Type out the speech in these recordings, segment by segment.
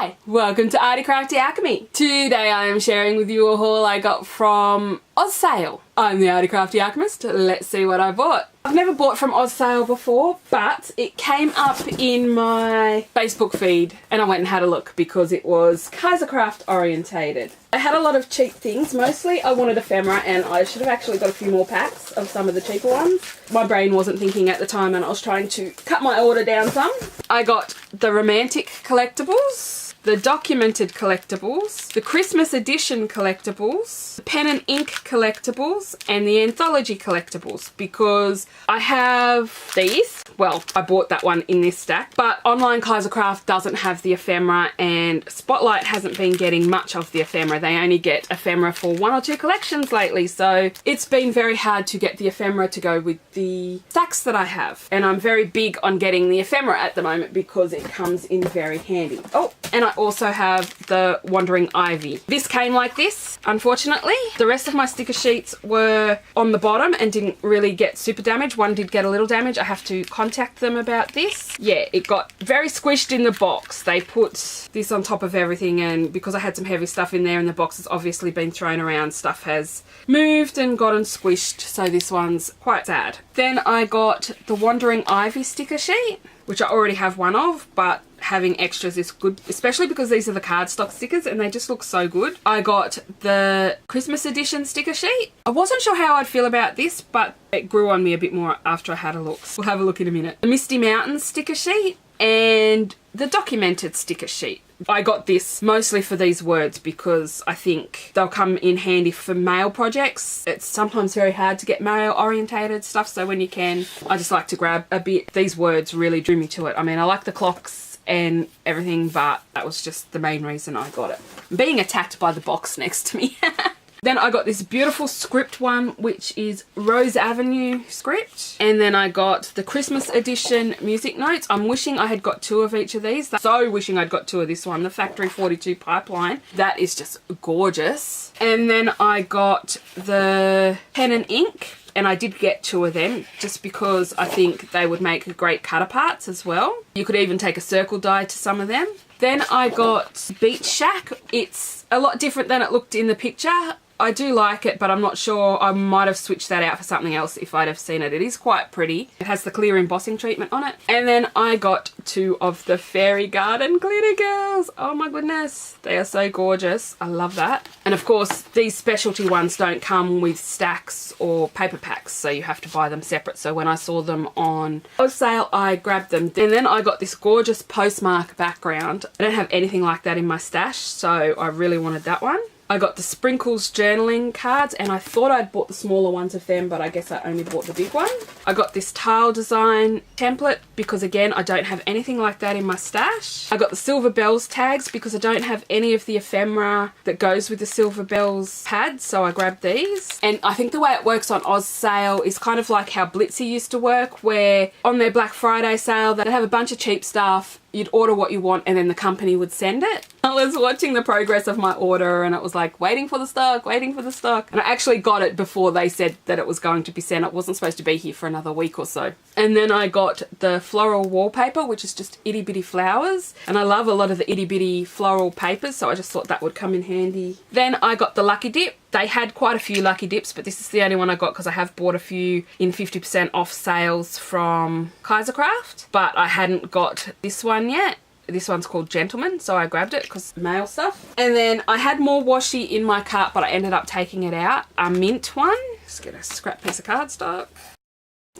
Hi, welcome to Arty Crafty Alchemy. Today I am sharing with you a haul I got from Ozsale. I'm the Arty Crafty Alchemist. Let's see what I bought. I've never bought from Ozsale before, but it came up in my Facebook feed and I went and had a look because it was Kaisercraft orientated. I had a lot of cheap things. Mostly I wanted ephemera and I should have actually got a few more packs of some of the cheaper ones. My brain wasn't thinking at the time and I was trying to cut my order down some. I got the romantic collectibles, the documented collectibles, the Christmas edition collectibles, the pen and ink collectibles, and the anthology collectibles because I have these. Well, I bought that one in this stack, but online Kaisercraft doesn't have the ephemera and Spotlight hasn't been getting much of the ephemera. They only get ephemera for 1 or 2 collections lately, so it's been very hard to get the ephemera to go with the stacks that I have. And I'm very big on getting the ephemera at the moment because it comes in very handy. Oh, and I also have the Wandering Ivy. This came like this, unfortunately. The rest of my sticker sheets were on the bottom and didn't really get super damaged. One did get a little damage. I have to contact them about this. Yeah, it got very squished in the box. They put this on top of everything, and because I had some heavy stuff in there and the box has obviously been thrown around, stuff has moved and gotten squished, so this one's quite sad. Then I got the Wandering Ivy sticker sheet, which I already have one of, but having extras is good, especially because these are the cardstock stickers and they just look so good. I got the Christmas edition sticker sheet. I wasn't sure how I'd feel about this, but it grew on me a bit more after I had a look. We'll have a look in a minute. The Misty Mountains sticker sheet and the documented sticker sheet. I got this mostly for these words because I think they'll come in handy for mail projects. It's sometimes very hard to get mail orientated stuff, so when you can, I just like to grab a bit. These words really drew me to it. I mean, I like the clocks and everything, but that was just the main reason I got it. I'm being attacked by the box next to me. Then I got this beautiful script one, which is Rose Avenue script. And then I got the Christmas edition music notes. I'm wishing I had got 2 of each of these. So wishing I'd got 2 of this one, the Factory 42 Pipeline. That is just gorgeous. And then I got the pen and ink. And I did get 2 of them just because I think they would make great cutter parts as well. You could even take a circle die to some of them. Then I got Beach Shack. It's a lot different than it looked in the picture. I do like it, but I'm not sure. I might have switched that out for something else if I'd have seen it. It is quite pretty. It has the clear embossing treatment on it. And then I got 2 of the Fairy Garden Glitter Girls. Oh my goodness. They are so gorgeous. I love that. And of course, these specialty ones don't come with stacks or paper packs, so you have to buy them separate. So when I saw them on Ozsale, I grabbed them. And then I got this gorgeous postmark background. I don't have anything like that in my stash, so I really wanted that one. I got the Sprinkles journaling cards and I thought I'd bought the smaller ones of them, but I guess I only bought the big one. I got this tile design template because again, I don't have anything like that in my stash. I got the Silver Bells tags because I don't have any of the ephemera that goes with the Silver Bells pads, so I grabbed these. And I think the way it works on Ozsale is kind of like how Blitzy used to work, where on their Black Friday sale, they'd have a bunch of cheap stuff. You'd order what you want and then the company would send it. I was watching the progress of my order and it was like waiting for the stock, waiting for the stock. And I actually got it before they said that it was going to be sent. It wasn't supposed to be here for another week or so. And then I got the floral wallpaper, which is just itty bitty flowers. And I love a lot of the itty bitty floral papers, so I just thought that would come in handy. Then I got the Lucky Dip. They had quite a few Lucky Dips, but this is the only one I got because I have bought a few in 50% off sales from Kaisercraft, but I hadn't got this one yet. This one's called Gentleman, so I grabbed it because mail stuff. And then I had more washi in my cart, but I ended up taking it out. A mint one. Just get a scrap piece of cardstock.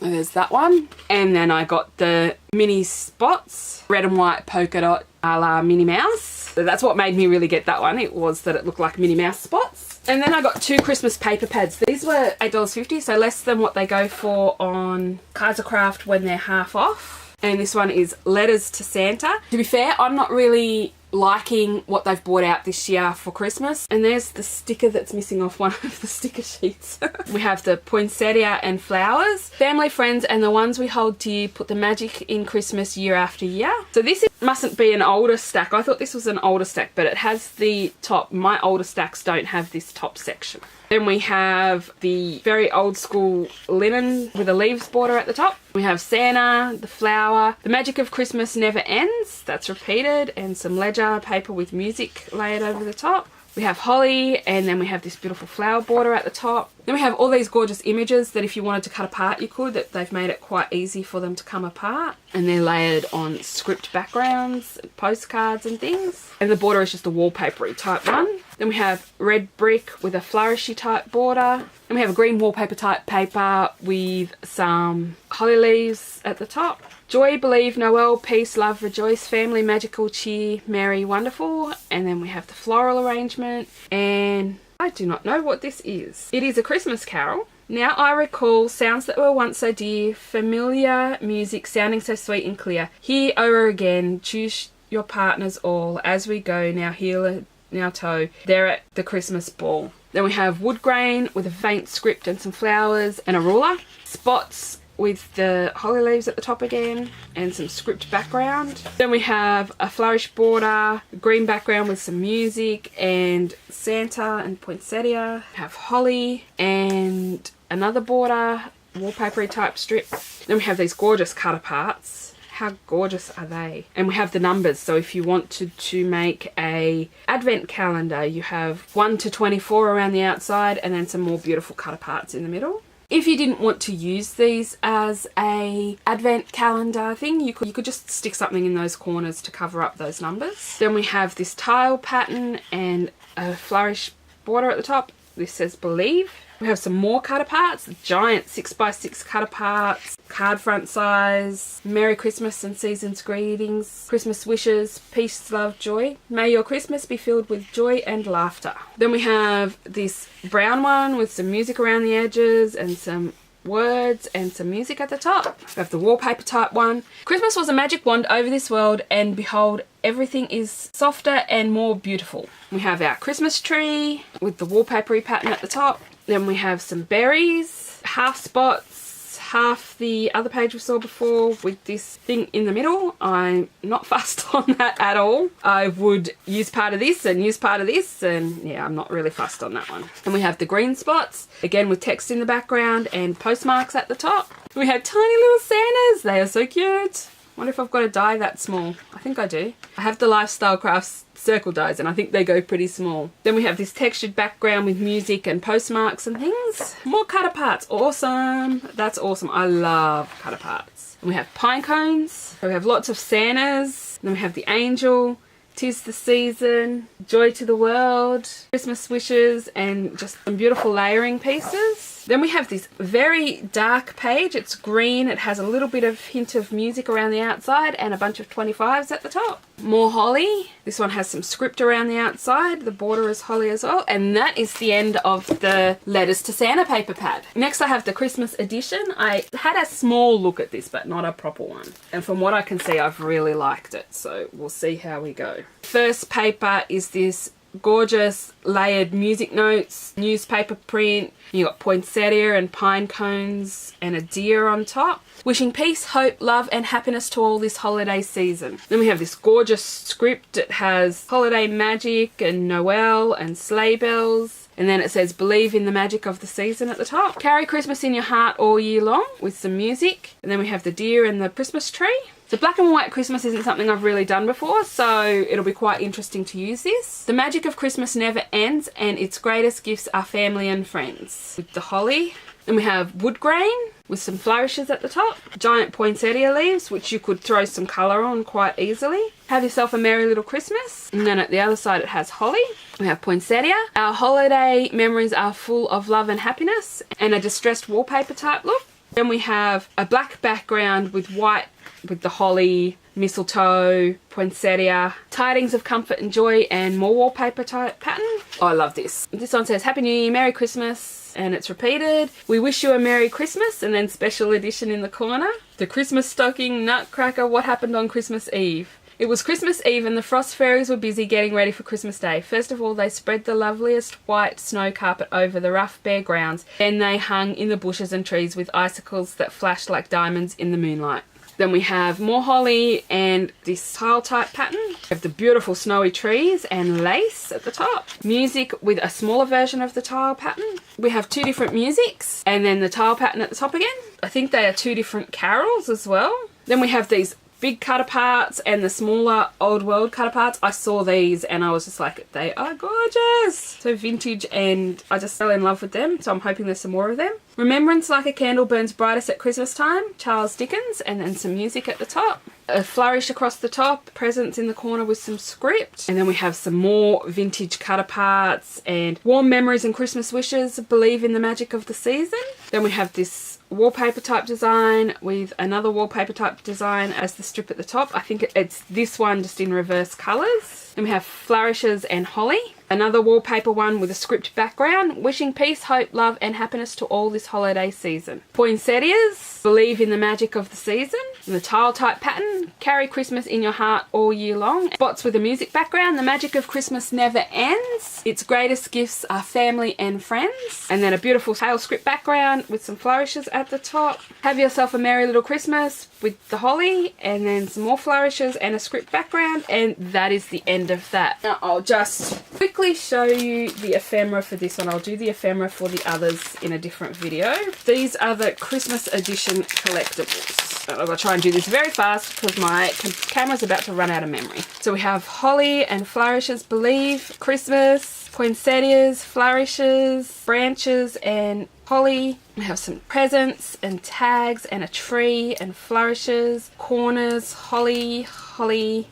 And there's that one. And then I got the mini spots, red and white polka dot a la Minnie Mouse. So that's what made me really get that one. It was that it looked like Minnie Mouse spots. And then I got 2 Christmas paper pads. These were $8.50, so less than what they go for on Kaisercraft when they're half off. And this one is Letters to Santa. To be fair, I'm not really liking what they've brought out this year for Christmas. And there's the sticker that's missing off one of the sticker sheets. We have the poinsettia and flowers. Family, friends, and the ones we hold dear, put the magic in Christmas year after year. So this mustn't be an older stack. I thought this was an older stack, but it has the top. My older stacks don't have this top section. Then we have the very old school linen with a leaves border at the top. We have Santa, the flower, the magic of Christmas never ends, that's repeated, and some ledger paper with music layered over the top. We have holly, and then we have this beautiful flower border at the top. Then we have all these gorgeous images that if you wanted to cut apart you could, that they've made it quite easy for them to come apart. And they're layered on script backgrounds, postcards and things. And the border is just a wallpapery type one. Then we have red brick with a flourishy type border. And we have a green wallpaper type paper with some holly leaves at the top. Joy, believe, Noel, peace, love, rejoice, family, magical, cheer, merry, wonderful. And then we have the floral arrangement. And I do not know what this is. It is a Christmas carol. Now I recall sounds that were once so dear, familiar music sounding so sweet and clear. Here o'er again, choose your partners all, as we go, now heel, now toe, there at the Christmas ball. Then we have wood grain with a faint script and some flowers and a ruler. Spots with the holly leaves at the top again and some script background. Then we have a flourish border, green background with some music and Santa and poinsettia. We have holly and another border, wallpapery type strip. Then we have these gorgeous cut aparts. How gorgeous are they? And we have the numbers, so if you wanted to make a advent calendar, you have 1 to 24 around the outside and then some more beautiful cut aparts in the middle. If you didn't want to use these as a advent calendar thing, you could just stick something in those corners to cover up those numbers. Then we have this tile pattern and a flourish border at the top. This says believe. We have some more cut aparts, giant 6x6 cut aparts, card front size, Merry Christmas and season's greetings, Christmas wishes, peace, love, joy. May your Christmas be filled with joy and laughter. Then we have this brown one with some music around the edges and some words and some music at the top. We have the wallpaper type one. Christmas was a magic wand over this world, and behold, everything is softer and more beautiful. We have our Christmas tree with the wallpapery pattern at the top. Then we have some berries, half spots, half the other page we saw before with this thing in the middle. I'm not fussed on that at all. I would use part of this and use part of this, and yeah, I'm not really fussed on that one. And we have the green spots, again with text in the background and postmarks at the top. We have tiny little Santas. They are so cute. Wonder if I've got a die that small. I think I do. I have the Lifestyle Crafts circle dies and I think they go pretty small. Then we have this textured background with music and postmarks and things. More cut aparts. Awesome. That's awesome. I love cut aparts. And we have pine cones. So we have lots of Santas. Then we have the angel. 'Tis the season, joy to the world, Christmas wishes, and just some beautiful layering pieces. Then we have this very dark page. It's green. It has a little bit of hint of music around the outside and a bunch of 25s at the top. More holly. This one has some script around the outside. The border is holly as well. And that is the end of the Letters to Santa paper pad. Next I have the Christmas edition. I had a small look at this, but not a proper one. And from what I can see, I've really liked it. So we'll see how we go. First paper is this gorgeous layered music notes, newspaper print. You got poinsettia and pine cones and a deer on top. Wishing peace, hope, love and happiness to all this holiday season. Then we have this gorgeous script. It has holiday magic and Noel and sleigh bells. And then it says believe in the magic of the season at the top. Carry Christmas in your heart all year long with some music. And then we have the deer and the Christmas tree. So black and white Christmas isn't something I've really done before, so it'll be quite interesting to use this. The magic of Christmas never ends, and its greatest gifts are family and friends. With the holly. Then we have wood grain with some flourishes at the top. Giant poinsettia leaves, which you could throw some colour on quite easily. Have yourself a merry little Christmas. And then at the other side it has holly. We have poinsettia. Our holiday memories are full of love and happiness, and a distressed wallpaper type look. Then we have a black background with white with the holly, mistletoe, poinsettia, tidings of comfort and joy, and more wallpaper type pattern. Oh, I love this. This one says Happy New Year, Merry Christmas, and it's repeated. We wish you a Merry Christmas, and then special edition in the corner. The Christmas stocking, nutcracker, what happened on Christmas Eve? It was Christmas Eve and the frost fairies were busy getting ready for Christmas Day. First of all, they spread the loveliest white snow carpet over the rough bare grounds. Then they hung in the bushes and trees with icicles that flashed like diamonds in the moonlight. Then we have more holly and this tile type pattern. We have the beautiful snowy trees and lace at the top. Music with a smaller version of the tile pattern. We have 2 different musics and then the tile pattern at the top again. I think they are 2 different carols as well. Then we have these big cut aparts and the smaller old world cut aparts. I saw these and I was just like, they are gorgeous. So vintage, and I just fell in love with them. So I'm hoping there's some more of them. Remembrance like a candle burns brightest at Christmas time, Charles Dickens, and then some music at the top. A flourish across the top, presents in the corner with some script. And then we have some more vintage cut aparts and warm memories and Christmas wishes, believe in the magic of the season. Then we have this wallpaper type design with another wallpaper type design as the strip at the top. I think it's this one just in reverse colours. Then we have flourishes and holly. Another wallpaper one with a script background, wishing peace, hope, love and happiness to all this holiday season. Poinsettias, believe in the magic of the season. And the tile type pattern, carry Christmas in your heart all year long. Spots with a music background, the magic of Christmas never ends. Its greatest gifts are family and friends. And then a beautiful tail script background with some flourishes at the top. Have yourself a merry little Christmas with the holly, and then some more flourishes and a script background, and that is the end of that. Now I'll just quickly show you the ephemera for this one. I'll do the ephemera for the others in a different video. These are the Christmas edition collectibles. I'm going to try and do this very fast because my camera's about to run out of memory. So we have holly and flourishes, believe, Christmas, poinsettias, flourishes, branches and holly. We have some presents and tags and a tree and flourishes, corners, holly, holly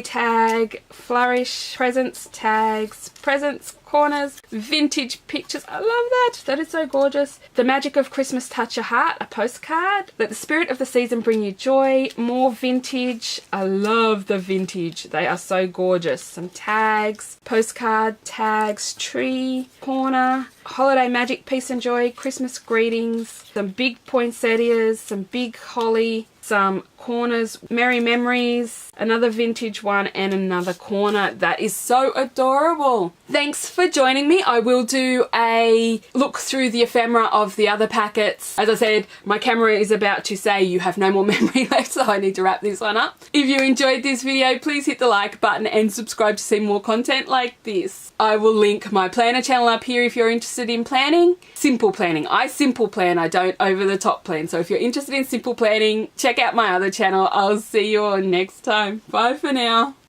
tag, flourish, presents, tags, presents, corners, vintage pictures. I love that. That is so gorgeous. The magic of Christmas touch your heart, a postcard. Let the spirit of the season bring you joy. More vintage. I love the vintage. They are so gorgeous. Some tags, postcard, tags, tree, corner, holiday magic, peace and joy, Christmas greetings, some big poinsettias, some big holly, some corners, merry memories, another vintage one and another corner. That is so adorable. Thanks for joining me. I will do a look through the ephemera of the other packets. As I said, my camera is about to say you have no more memory left, so I need to wrap this one up. If you enjoyed this video, please hit the like button and subscribe to see more content like this. I will link my planner channel up here if you're interested in planning. Simple planning. I simple plan, I don't over the top plan. So if you're interested in simple planning, check out my other channel. I'll see you all next time. Bye for now.